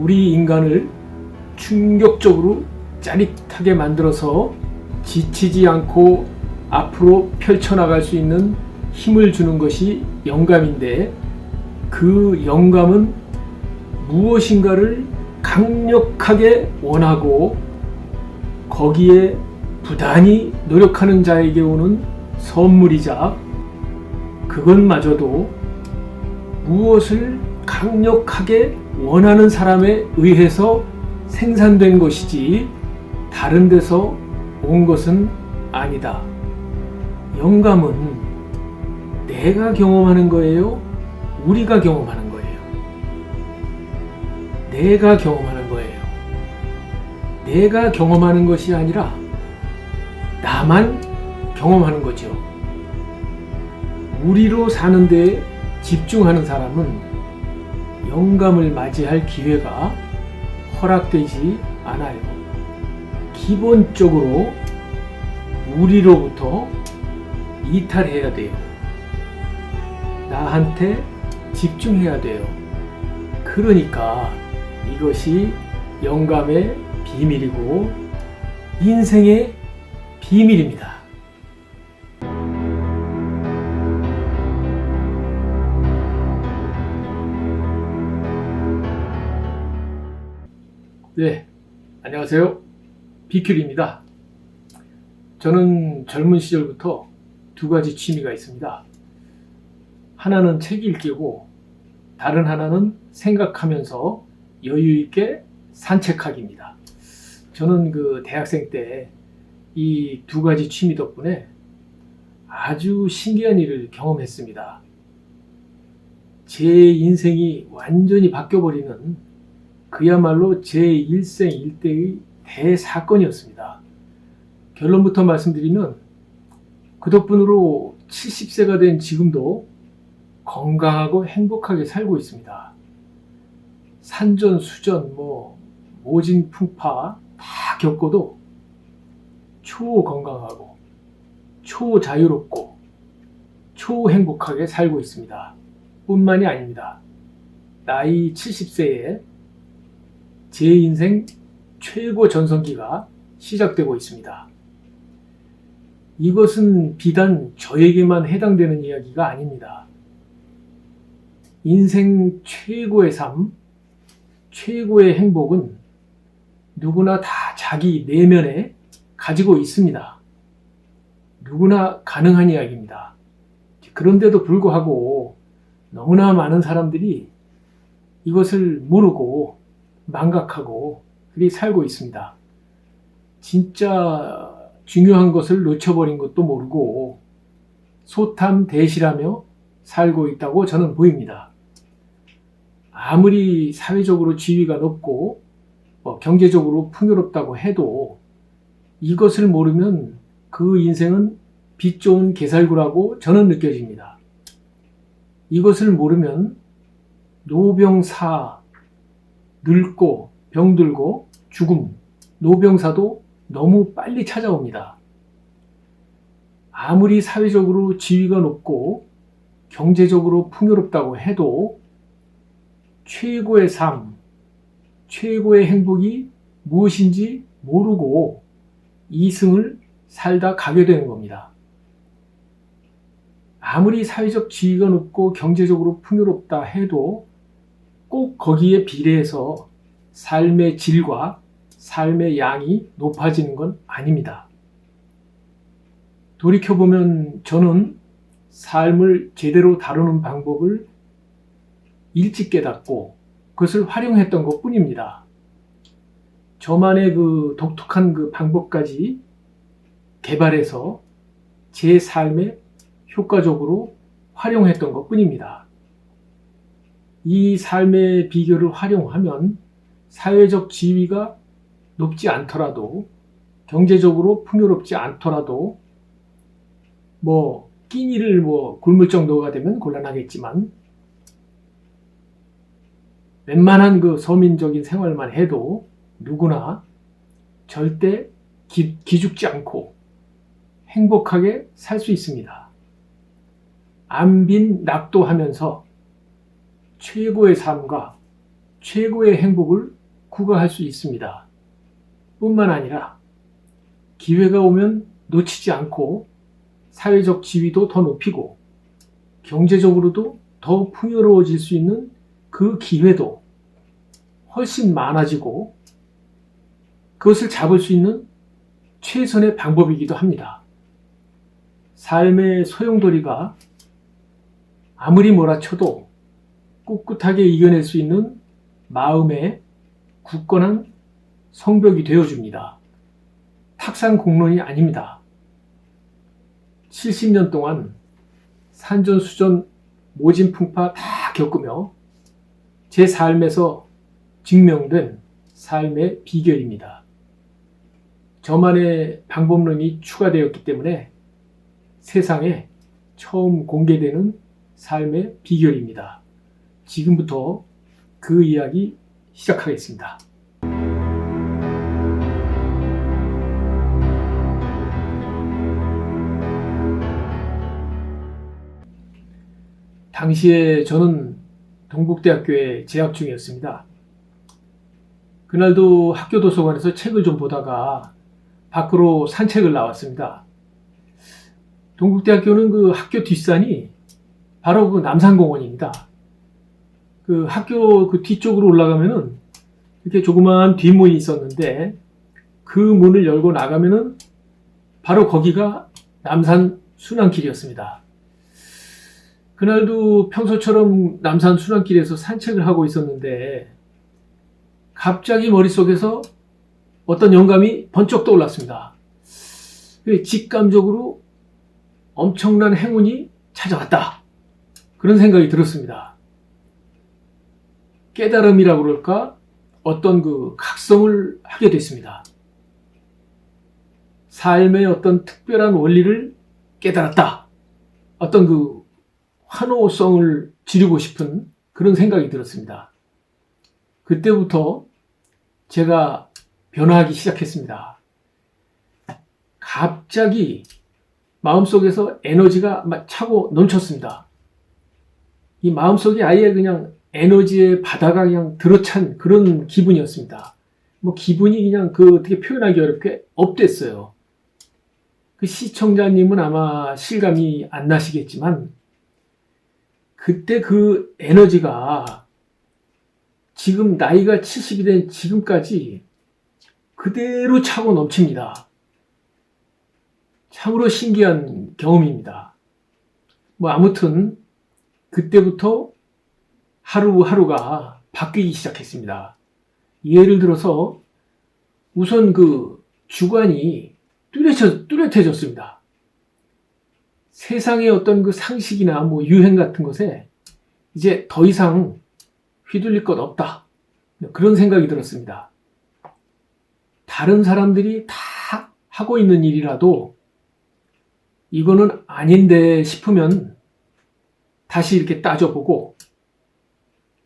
우리 인간을 충격적으로 짜릿하게 만들어서 지치지 않고 앞으로 펼쳐나갈 수 있는 힘을 주는 것이 영감인데, 그 영감은 무엇인가를 강력하게 원하고 거기에 부단히 노력하는 자에게 오는 선물이자, 그것마저도 무엇을 강력하게 원하는 사람에 의해서 생산된 것이지 다른 데서 온 것은 아니다. 영감은 내가 경험하는 거예요? 우리가 경험하는 거예요? 내가 경험하는 거예요. 내가 경험하는 것이 아니라 나만 경험하는 거죠. 우리로 사는 데에 집중하는 사람은 영감을 맞이할 기회가 허락되지 않아요. 기본적으로 우리로부터 이탈해야 돼요. 나한테 집중해야 돼요. 그러니까 이것이 영감의 비밀이고 인생의 비밀입니다. 네, 안녕하세요. 비큐리입니다. 저는 젊은 시절부터 두 가지 취미가 있습니다. 하나는 책 읽기고 다른 하나는 생각하면서 여유 있게 산책하기입니다. 저는 대학생 때 이 두 가지 취미 덕분에 아주 신기한 일을 경험했습니다. 제 인생이 완전히 바뀌어버리는 그야말로 제 일생일대의 대사건이었습니다. 결론부터 말씀드리면 그 덕분으로 70세가 된 지금도 건강하고 행복하게 살고 있습니다. 산전수전, 모진풍파 다 겪어도 초건강하고 초자유롭고 초행복하게 살고 있습니다. 뿐만이 아닙니다. 나이 70세에 제 인생 최고 전성기가 시작되고 있습니다. 이것은 비단 저에게만 해당되는 이야기가 아닙니다. 인생 최고의 삶, 최고의 행복은 누구나 다 자기 내면에 가지고 있습니다. 누구나 가능한 이야기입니다. 그런데도 불구하고 너무나 많은 사람들이 이것을 모르고 망각하고 그리 살고 있습니다. 진짜 중요한 것을 놓쳐버린 것도 모르고 소탐대실하며 살고 있다고 저는 보입니다. 아무리 사회적으로 지위가 높고 경제적으로 풍요롭다고 해도 이것을 모르면 그 인생은 빛 좋은 개살구라고 저는 느껴집니다. 이것을 모르면 노병사, 늙고 병들고 죽음, 노병사도 너무 빨리 찾아옵니다. 아무리 사회적으로 지위가 높고 경제적으로 풍요롭다고 해도 최고의 삶, 최고의 행복이 무엇인지 모르고 이승을 살다 가게 되는 겁니다. 아무리 사회적 지위가 높고 경제적으로 풍요롭다 해도 꼭 거기에 비례해서 삶의 질과 삶의 양이 높아지는 건 아닙니다. 돌이켜보면 저는 삶을 제대로 다루는 방법을 일찍 깨닫고 그것을 활용했던 것 뿐입니다. 저만의 독특한 방법까지 개발해서 제 삶에 효과적으로 활용했던 것 뿐입니다. 이 삶의 비결을 활용하면 사회적 지위가 높지 않더라도 경제적으로 풍요롭지 않더라도 끼니를 굶을 정도가 되면 곤란하겠지만 웬만한 서민적인 생활만 해도 누구나 절대 기죽지 않고 행복하게 살 수 있습니다. 안빈 낙도하면서 최고의 삶과 최고의 행복을 구가할 수 있습니다. 뿐만 아니라 기회가 오면 놓치지 않고 사회적 지위도 더 높이고 경제적으로도 더 풍요로워질 수 있는 그 기회도 훨씬 많아지고 그것을 잡을 수 있는 최선의 방법이기도 합니다. 삶의 소용돌이가 아무리 몰아쳐도 꿋꿋하게 이겨낼 수 있는 마음의 굳건한 성벽이 되어줍니다. 탁상공론이 아닙니다. 70년 동안 산전수전 모진풍파 다 겪으며 제 삶에서 증명된 삶의 비결입니다. 저만의 방법론이 추가되었기 때문에 세상에 처음 공개되는 삶의 비결입니다. 지금부터 그 이야기 시작하겠습니다. 당시에 저는 동국대학교에 재학 중이었습니다. 그날도 학교 도서관에서 책을 좀 보다가 밖으로 산책을 나왔습니다. 동국대학교는 그 학교 뒷산이 바로 그 남산공원입니다. 그 학교 그 뒤쪽으로 올라가면은 이렇게 조그마한 뒷문이 있었는데 그 문을 열고 나가면은 바로 거기가 남산 순환길이었습니다. 그날도 평소처럼 남산 순환길에서 산책을 하고 있었는데 갑자기 머릿속에서 어떤 영감이 번쩍 떠올랐습니다. 직감적으로 엄청난 행운이 찾아왔다. 그런 생각이 들었습니다. 깨달음이라고 그럴까? 어떤 그 각성을 하게 됐습니다. 삶의 어떤 특별한 원리를 깨달았다. 어떤 그 환호성을 지르고 싶은 그런 생각이 들었습니다. 그때부터 제가 변화하기 시작했습니다. 갑자기 마음속에서 에너지가 막 차고 넘쳤습니다. 이 마음속에 아예 그냥 에너지의 바다가 그냥 들어찬 그런 기분이었습니다. 뭐 기분이 그냥 그 어떻게 표현하기 어렵게 업됐어요. 그 시청자님은 아마 실감이 안 나시겠지만 그때 그 에너지가 지금 나이가 70이 된 지금까지 그대로 차고 넘칩니다. 참으로 신기한 경험입니다. 뭐 아무튼 그때부터 하루하루가 바뀌기 시작했습니다. 예를 들어서 우선 그 주관이 뚜렷해졌습니다. 세상의 어떤 그 상식이나 뭐 유행 같은 것에 이제 더 이상 휘둘릴 것 없다. 그런 생각이 들었습니다. 다른 사람들이 다 하고 있는 일이라도 이거는 아닌데 싶으면 다시 이렇게 따져보고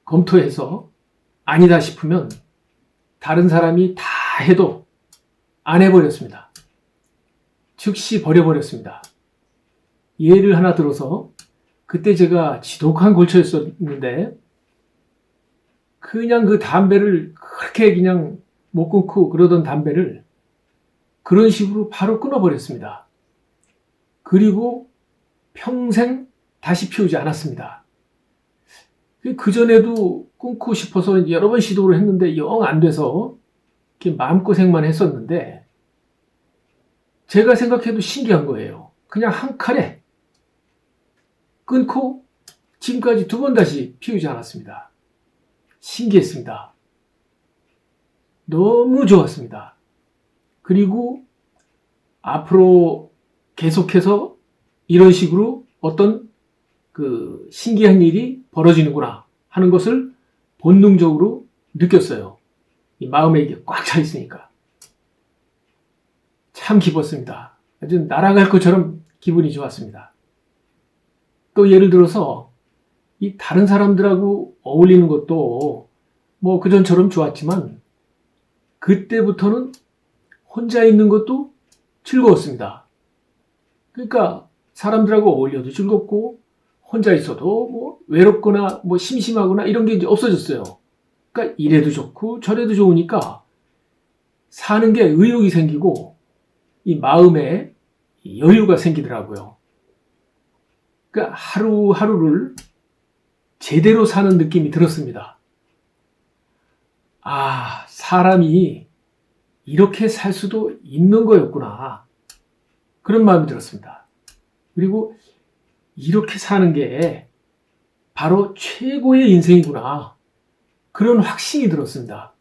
검토해서 아니다 싶으면 다른 사람이 다 해도 안 해버렸습니다. 즉시 버려버렸습니다. 예를 하나 들어서 그때 제가 지독한 골초였었는데 그냥 그 담배를 그렇게 그냥 못 끊고 그러던 담배를 그런 식으로 바로 끊어버렸습니다. 그리고 평생 다시 피우지 않았습니다. 그전에도 끊고 싶어서 여러 번 시도를 했는데 영 안 돼서 이렇게 마음고생만 했었는데 제가 생각해도 신기한 거예요. 그냥 한 칼에 끊고 지금까지 2번 다시 피우지 않았습니다. 신기했습니다. 너무 좋았습니다. 그리고 앞으로 계속해서 이런 식으로 어떤 그 신기한 일이 벌어지는구나 하는 것을 본능적으로 느꼈어요. 이 마음에 이게 꽉 차 있으니까. 참 기뻤습니다. 아주 날아갈 것처럼 기분이 좋았습니다. 또 예를 들어서 이 다른 사람들하고 어울리는 것도 뭐 그전처럼 좋았지만 그때부터는 혼자 있는 것도 즐거웠습니다. 그러니까 사람들하고 어울려도 즐겁고 혼자 있어도 뭐 외롭거나 뭐 심심하거나 이런 게 이제 없어졌어요. 그러니까 이래도 좋고 저래도 좋으니까 사는 게 의욕이 생기고 이 마음에 여유가 생기더라고요. 그러니까 하루하루를 제대로 사는 느낌이 들었습니다. 아, 사람이 이렇게 살 수도 있는 거였구나. 그런 마음이 들었습니다. 그리고 이렇게 사는 게 바로 최고의 인생이구나. 그런 확신이 들었습니다.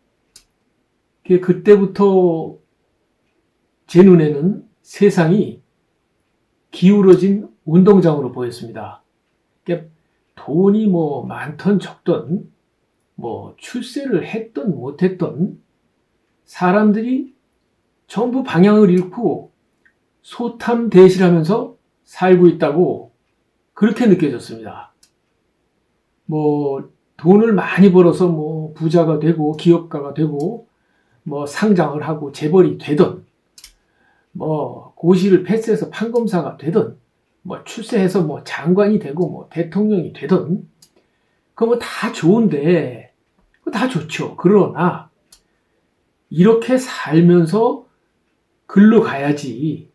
그때부터 제 눈에는 세상이 기울어진 운동장으로 보였습니다. 돈이 뭐 많던 적던 뭐 출세를 했던 못했던 사람들이 전부 방향을 잃고 소탐대실하면서 살고 있다고 그렇게 느껴졌습니다. 뭐 돈을 많이 벌어서 뭐 부자가 되고 기업가가 되고 뭐 상장을 하고 재벌이 되던 뭐 고시를 패스해서 판검사가 되던 뭐 출세해서 뭐 장관이 되고 뭐 대통령이 되던 그거 뭐 다 좋은데 다 좋죠. 그러나 이렇게 살면서 글로 가야지.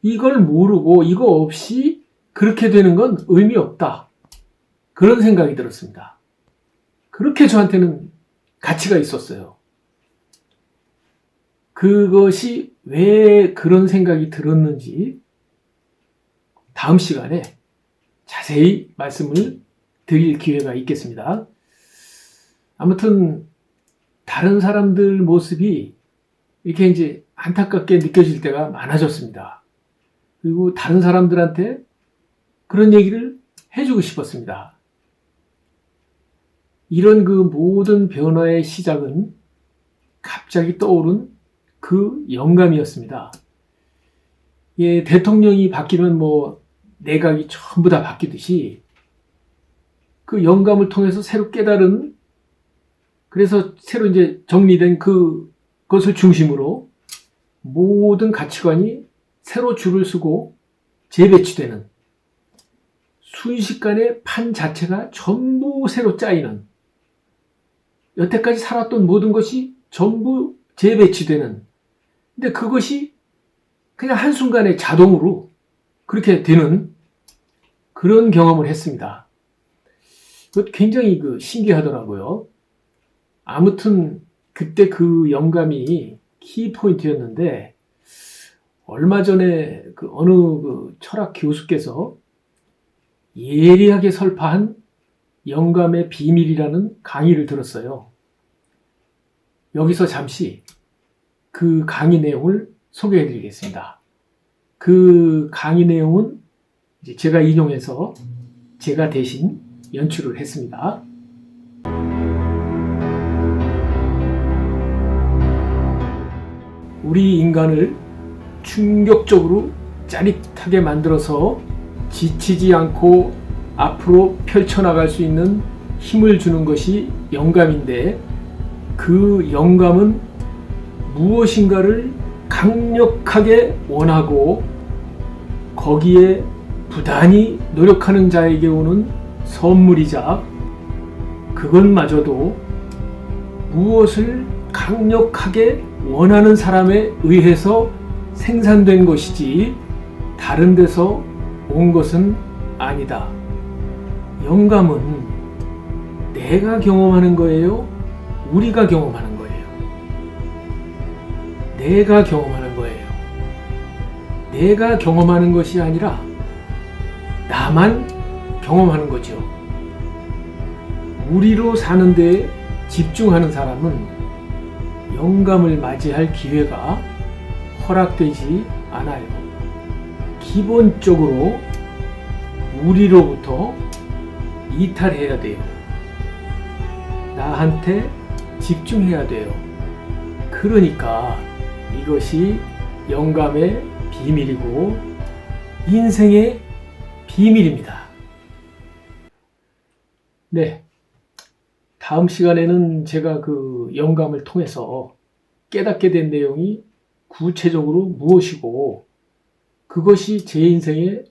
이걸 모르고 이거 없이 그렇게 되는 건 의미 없다. 그런 생각이 들었습니다. 그렇게 저한테는 가치가 있었어요. 그것이 왜 그런 생각이 들었는지 다음 시간에 자세히 말씀을 드릴 기회가 있겠습니다. 아무튼 다른 사람들 모습이 이렇게 이제 안타깝게 느껴질 때가 많아졌습니다. 그리고 다른 사람들한테 그런 얘기를 해주고 싶었습니다. 이런 그 모든 변화의 시작은 갑자기 떠오른 그 영감이었습니다. 예, 대통령이 바뀌면 뭐 내각이 전부 다 바뀌듯이 그 영감을 통해서 새로 깨달은 그래서 새로 이제 정리된 그것을 중심으로 모든 가치관이 새로 줄을 서고 재배치되는 순식간에 판 자체가 전부 새로 짜이는 여태까지 살았던 모든 것이 전부 재배치되는 근데 그것이 그냥 한순간에 자동으로 그렇게 되는 그런 경험을 했습니다. 굉장히 신기하더라고요. 아무튼 그때 그 영감이 키포인트였는데 얼마 전에 어느 철학 교수께서 예리하게 설파한 영감의 비밀이라는 강의를 들었어요. 여기서 잠시 그 강의 내용을 소개해 드리겠습니다. 그 강의 내용은 이제 제가 인용해서 제가 대신 연출을 했습니다. 우리 인간을 충격적으로 짜릿하게 만들어서 지치지 않고 앞으로 펼쳐나갈 수 있는 힘을 주는 것이 영감인데 그 영감은 무엇인가를 강력하게 원하고 거기에 부단히 노력하는 자에게 오는 선물이자 그것마저도 무엇을 강력하게 원하는 사람에 의해서 생산된 것이지 다른 데서 온 것은 아니다. 영감은 내가 경험하는 거예요? 우리가 경험하는 거예요? 내가 경험하는 거예요. 내가 경험하는 것이 아니라 나만 경험하는 거죠. 우리로 사는 데에 집중하는 사람은 영감을 맞이할 기회가 허락되지 않아요. 기본적으로 우리로부터 이탈해야 돼요. 나한테 집중해야 돼요. 그러니까 이것이 영감의 비밀이고 인생의 비밀입니다. 네. 다음 시간에는 제가 그 영감을 통해서 깨닫게 된 내용이 구체적으로 무엇이고 그것이 제 인생에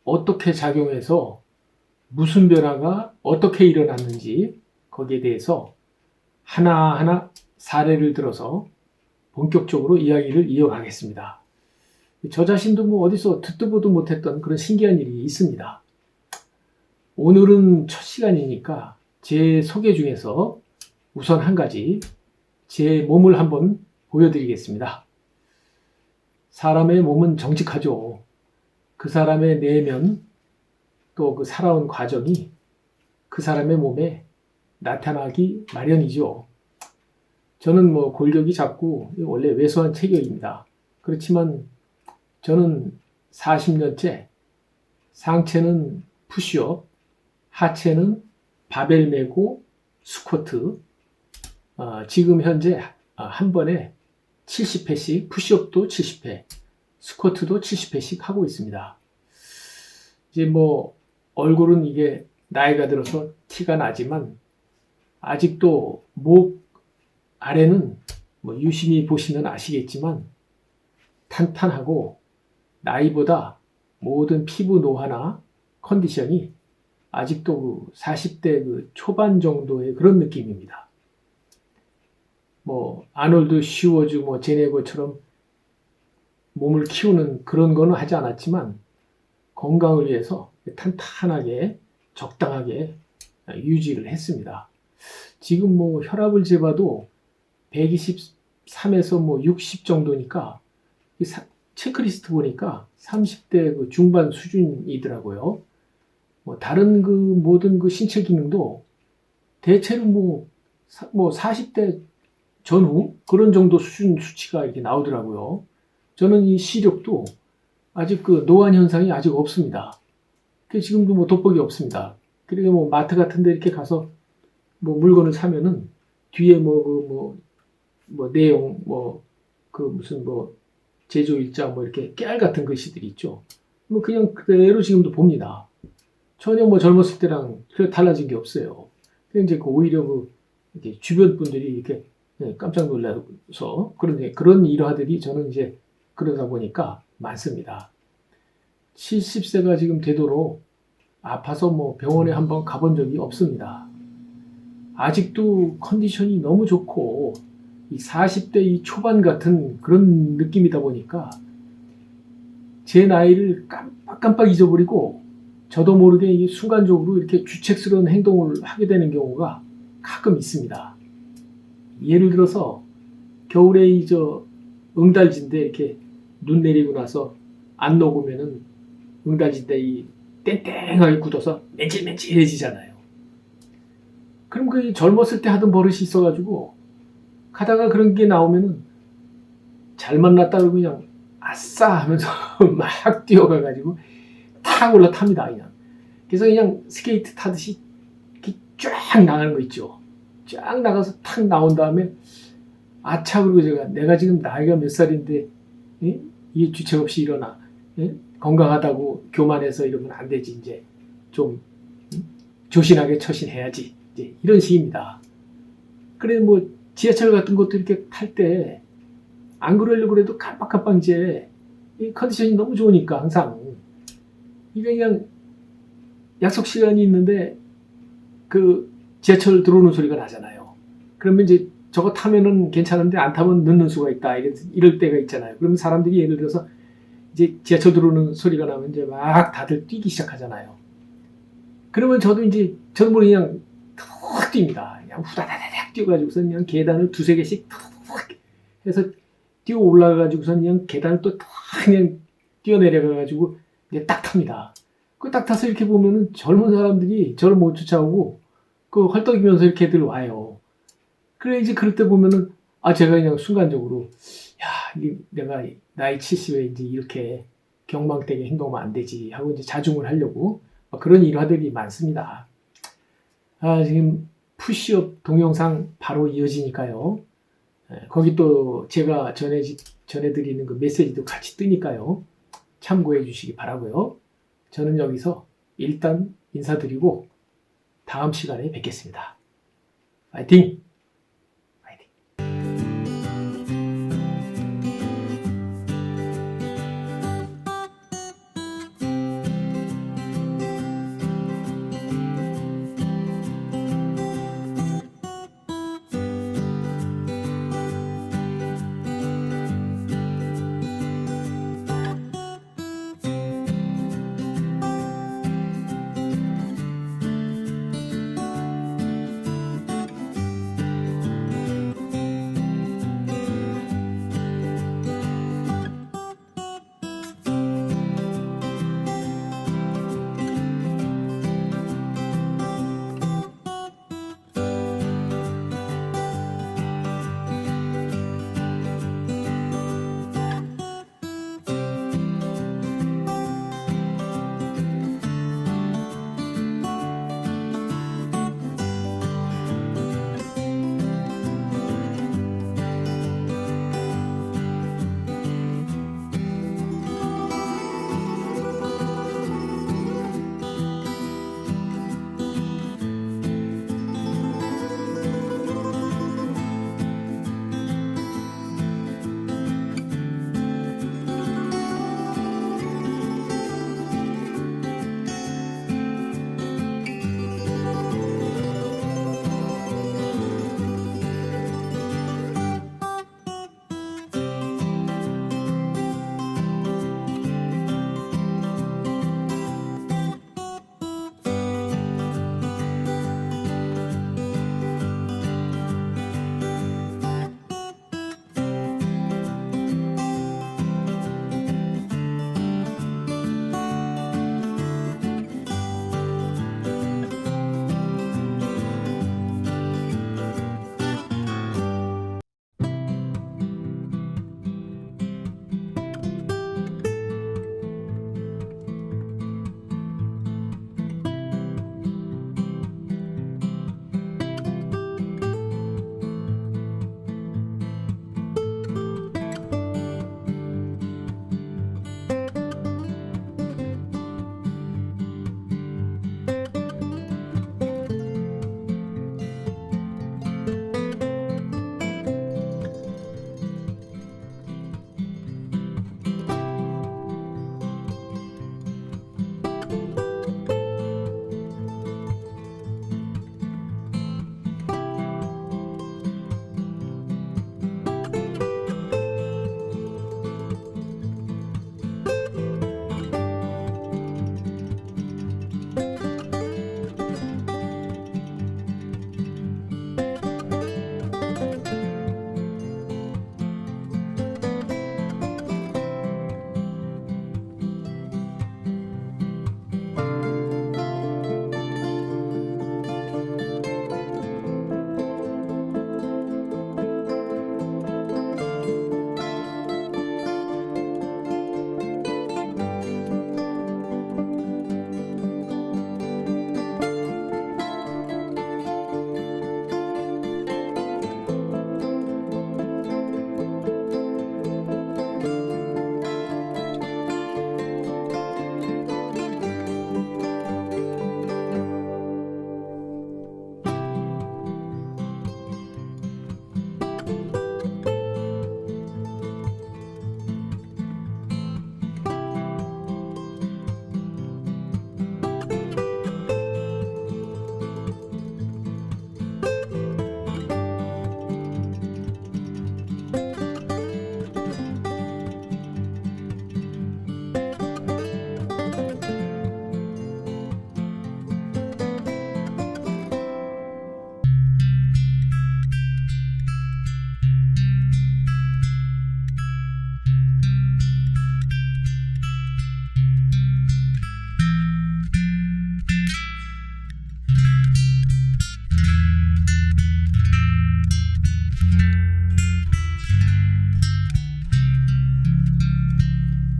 어떻게 작용해서 무슨 변화가 어떻게 일어났는지 거기에 대해서 하나하나 사례를 들어서 본격적으로 이야기를 이어가겠습니다. 저 자신도 뭐 어디서 듣도 보도 못했던 그런 신기한 일이 있습니다. 오늘은 첫 시간이니까 제 소개 중에서 우선 한 가지 제 몸을 한번 보여드리겠습니다. 사람의 몸은 정직하죠. 그 사람의 내면 또 그 살아온 과정이 그 사람의 몸에 나타나기 마련이죠. 저는 뭐 골격이 작고 원래 왜소한 체격입니다. 그렇지만 저는 40년째 상체는 푸시업, 하체는 바벨 메고 스쿼트, 지금 현재 한 번에 70회씩, 푸시업도 70회, 스쿼트도 70회씩 하고 있습니다. 이제 뭐 얼굴은 이게 나이가 들어서 티가 나지만 아직도 목 아래는 뭐 유심히 보시면 아시겠지만 탄탄하고 나이보다 모든 피부 노화나 컨디션이 아직도 40대 그 초반 정도의 그런 느낌입니다. 뭐 아놀드 슈워즈 뭐 제네거처럼 몸을 키우는 그런 거는 하지 않았지만 건강을 위해서 탄탄하게 적당하게 유지를 했습니다. 지금 뭐 혈압을 재봐도 123에서 뭐 60 정도니까 체크리스트 보니까 30대 그 중반 수준이더라고요. 뭐 다른 그 모든 그 신체 기능도 대체로 뭐 40대 전후 그런 정도 수치가 이렇게 나오더라고요. 저는 이 시력도 아직 그 노안 현상이 아직 없습니다. 지금도 뭐 돋보기 없습니다. 그리고 뭐 마트 같은 데 이렇게 가서 뭐 물건을 사면은 뒤에 내용 무슨 제조일자 이렇게 깨알 같은 글씨들이 있죠. 뭐 그냥 그대로 지금도 봅니다. 전혀 뭐 젊었을 때랑 달라진 게 없어요. 이제 오히려 이렇게 주변 분들이 이렇게 깜짝 놀라서 그런 일화들이 저는 이제 그러다 보니까 많습니다. 70세가 지금 되도록 아파서 뭐 병원에 한번 가본 적이 없습니다. 아직도 컨디션이 너무 좋고 이 40대 이 초반 같은 그런 느낌이다 보니까 제 나이를 깜빡 잊어버리고 저도 모르게 순간적으로 이렇게 주책스러운 행동을 하게 되는 경우가 가끔 있습니다. 예를 들어서 겨울에 응달진데 이렇게 눈 내리고 나서 안 녹으면은 응달진데 이 땡땡하게 굳어서 맨질맨질해지잖아요. 그럼 그 젊었을 때 하던 버릇이 있어가지고 가다가 그런 게 나오면은 잘 만났다 그러고 그냥 아싸 하면서 막 뛰어가가지고 탁 올라탑니다. 그래서 그냥 스케이트 타듯이 이렇게 쫙 나가는 거 있죠. 쫙 나가서 탁 나온 다음에 아차 그러고 내가 지금 나이가 몇 살인데 이게 주책 없이 일어나 건강하다고 교만해서 이러면 안 되지. 이제 좀 조신하게 처신해야지. 이제 이런 식입니다. 그래 뭐 지하철 같은 것도 이렇게 탈 때 안 그러려고 그래도 깜빡깜빡 이제 이 컨디션이 너무 좋으니까 항상 이게 그냥 약속 시간이 있는데 그 지하철 들어오는 소리가 나잖아요. 그러면 이제 저거 타면은 괜찮은데 안 타면 늦는 수가 있다. 이럴 때가 있잖아요. 그러면 사람들이 예를 들어서 이제 지하철 들어오는 소리가 나면 이제 막 다들 뛰기 시작하잖아요. 그러면 저도 그냥 툭 뜁니다. 그냥 후다다닥 뛰어가지고서 그냥 계단을 두세 개씩 툭 해서 뛰어 올라가가지고서 그냥 계단을 또 그냥 뛰어내려가가지고 이제 딱 탑니다. 그 딱 타서 이렇게 보면은 젊은 사람들이 저를 못 쫓아오고 헐떡이면서 이렇게들 와요. 그래 이제 그럴 때 보면은 제가 그냥 순간적으로 내가 나이 70에 이제 이렇게 경망되게 행동하면 안 되지 하고 이제 자중을 하려고 그런 일화들이 많습니다. 지금 푸시업 동영상 바로 이어지니까요. 거기 또 제가 전해드리는 그 메시지도 같이 뜨니까요. 참고해 주시기 바라고요. 저는 여기서 일단 인사드리고 다음 시간에 뵙겠습니다. 파이팅!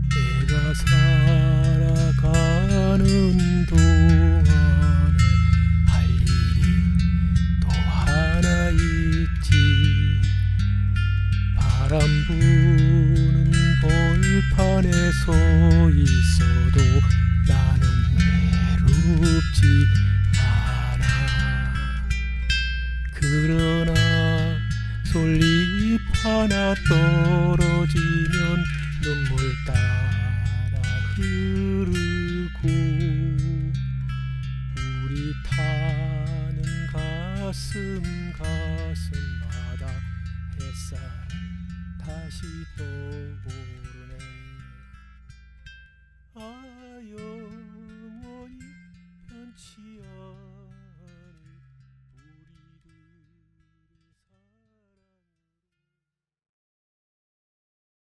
내가 살아가는 동안에 할 일이 또 하나 있지. 바람 부는 벌판에 서 있어도 나는 외롭지 않아. 그러나 솔잎 하나 떨어지면 눈물 따라 흐르고 우리 타는 가슴마다 햇살 다시 떠오르고